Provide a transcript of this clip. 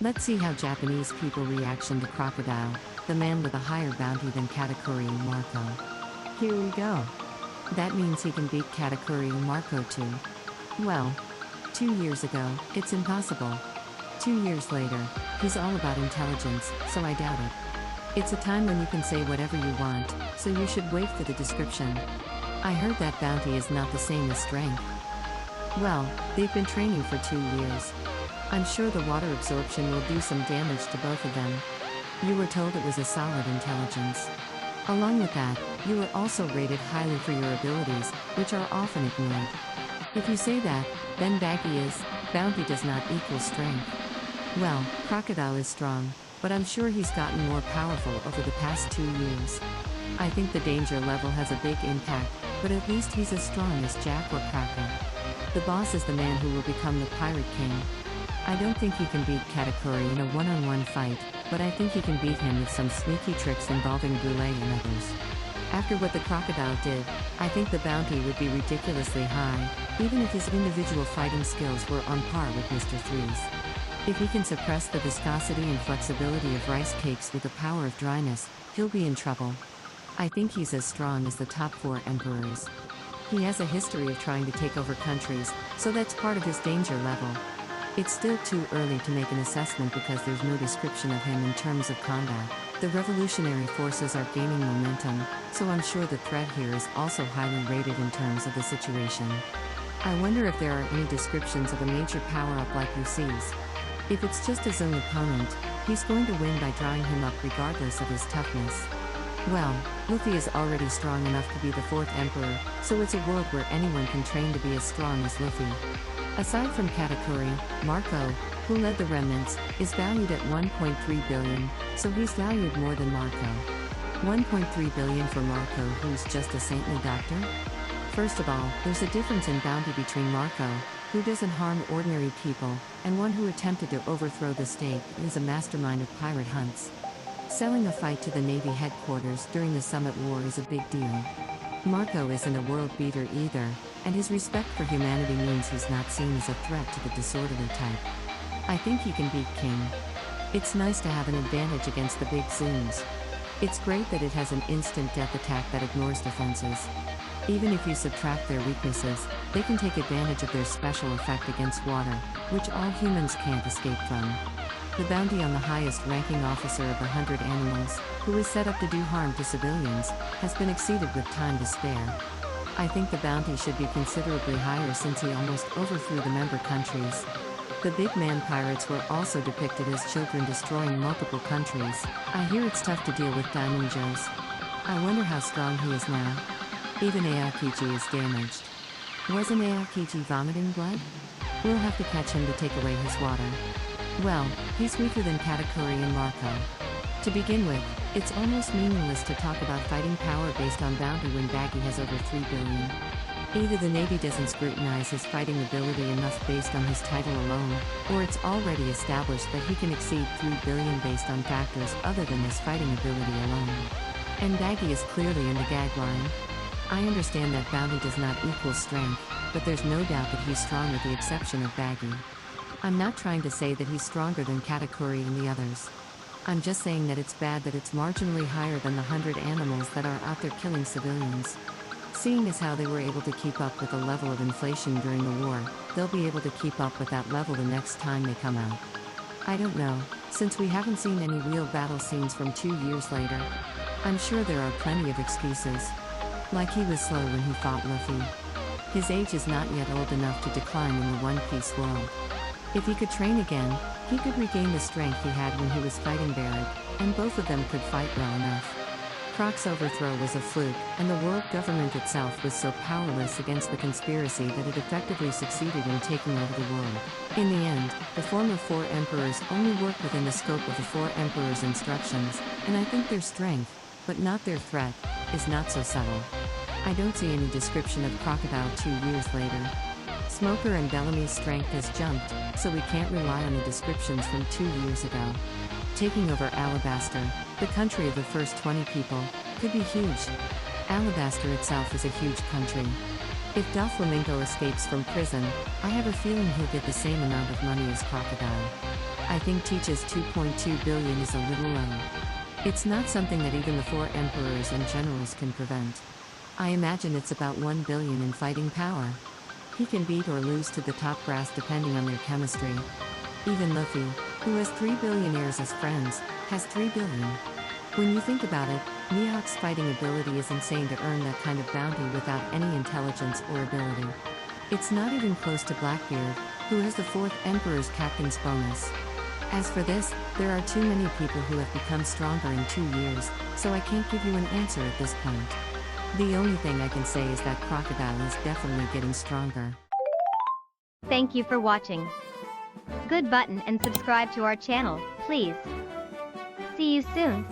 Let's see how Japanese people reaction to Crocodile, the man with a higher bounty than Katakuri and Marco. Here we go. That means he can beat Katakuri and Marco too. Well, 2 years ago, it's impossible. 2 years later, he's all about intelligence, so I doubt it. It's a time when you can say whatever you want, so you should wait for the description. I heard that bounty is not the same as strength. Well, they've been training for 2 years. I'm sure the water absorption will do some damage to both of them. You were told it was a solid intelligence. Along with that, you were also rated highly for your abilities, which are often ignored. If you say that, then bounty does not equal strength. Well, Crocodile is strong, but I'm sure he's gotten more powerful over the past 2 years. I think the danger level has a big impact, but at least he's as strong as Jack or Crocker. The boss is the man who will become the Pirate King. I don't think he can beat Katakuri in a one-on-one fight, but I think he can beat him with some sneaky tricks involving Brule and others. After what the Crocodile did, I think the bounty would be ridiculously high, even if his individual fighting skills were on par with Mr. Three's. If he can suppress the viscosity and flexibility of rice cakes with the power of dryness, he'll be in trouble. I think he's as strong as the top 4 emperors. He has a history of trying to take over countries, so that's part of his danger level. It's still too early to make an assessment because there's no description of him in terms of combat. The revolutionary forces are gaining momentum, so I'm sure the threat here is also highly rated in terms of the situation. I wonder if there are any descriptions of a major power-up like Lucy's. If it's just a Zung opponent, he's going to win by drawing him up regardless of his toughness. Well, Luffy is already strong enough to be the 4th emperor, so it's a world where anyone can train to be as strong as Luffy. Aside from Katakuri, Marco, who led the remnants, is valued at 1.3 billion, so he's valued more than Marco. 1.3 billion for Marco, who's just a saintly doctor? First of all, there's a difference in bounty between Marco, who doesn't harm ordinary people, and one who attempted to overthrow the state and is a mastermind of pirate hunts. Selling a fight to the Navy headquarters during the Summit War is a big deal. Marco isn't a world beater either, and his respect for humanity means he's not seen as a threat to the disorderly type. I think he can beat King. It's nice to have an advantage against the big Zooms. It's great that it has an instant death attack that ignores defenses. Even if you subtract their weaknesses, they can take advantage of their special effect against water, which all humans can't escape from. The bounty on the highest-ranking officer of the 100 Animals, who is set up to do harm to civilians, has been exceeded with time to spare. I think the bounty should be considerably higher since he almost overthrew the member countries. The big man pirates were also depicted as children destroying multiple countries. I hear it's tough to deal with Diamond Joes. I wonder how strong he is now. Even Aokiji is damaged. Wasn't Aokiji vomiting blood? We'll have to catch him to take away his water. Well, he's weaker than Katakuri and Marco. To begin with, it's almost meaningless to talk about fighting power based on bounty when Baggy has over 3 billion. Either the Navy doesn't scrutinize his fighting ability enough based on his title alone, or it's already established that he can exceed 3 billion based on factors other than his fighting ability alone. And Baggy is clearly in the gag line. I understand that bounty does not equal strength, but there's no doubt that he's strong with the exception of Baggy. I'm not trying to say that he's stronger than Katakuri and the others. I'm just saying that it's bad that it's marginally higher than the 100 animals that are out there killing civilians. Seeing as how they were able to keep up with the level of inflation during the war, they'll be able to keep up with that level the next time they come out. I don't know, since we haven't seen any real battle scenes from 2 years later. I'm sure there are plenty of excuses. Like he was slow when he fought Luffy. His age is not yet old enough to decline in the One Piece world. If he could train again, he could regain the strength he had when he was fighting Barrett, and both of them could fight well enough. Croc's overthrow was a fluke, and the world government itself was so powerless against the conspiracy that it effectively succeeded in taking over the world. In the end, the former 4 emperors only worked within the scope of the 4 emperors' instructions, and I think their strength, but not their threat, is not so subtle. I don't see any description of Crocodile 2 years later. Smoker and Bellamy's strength has jumped, so we can't rely on the descriptions from 2 years ago. Taking over Alabasta, the country of the first 20 people, could be huge. Alabasta itself is a huge country. If Doflamingo escapes from prison, I have a feeling he'll get the same amount of money as Crocodile. I think Teach's 2.2 billion is a little low. It's not something that even the 4 emperors and generals can prevent. I imagine it's about 1 billion in fighting power. He can beat or lose to the top brass depending on their chemistry. Even Luffy, who has 3 billionaires as friends, has 3 billion. When you think about it, Mihawk's fighting ability is insane to earn that kind of bounty without any intelligence or ability. It's not even close to Blackbeard, who has the 4th Emperor's captain's bonus. As for this, there are too many people who have become stronger in 2 years, so I can't give you an answer at this point. The only thing I can say is that Crocodile is definitely getting stronger. Thank you for watching. Good button and subscribe to our channel, please. See you soon.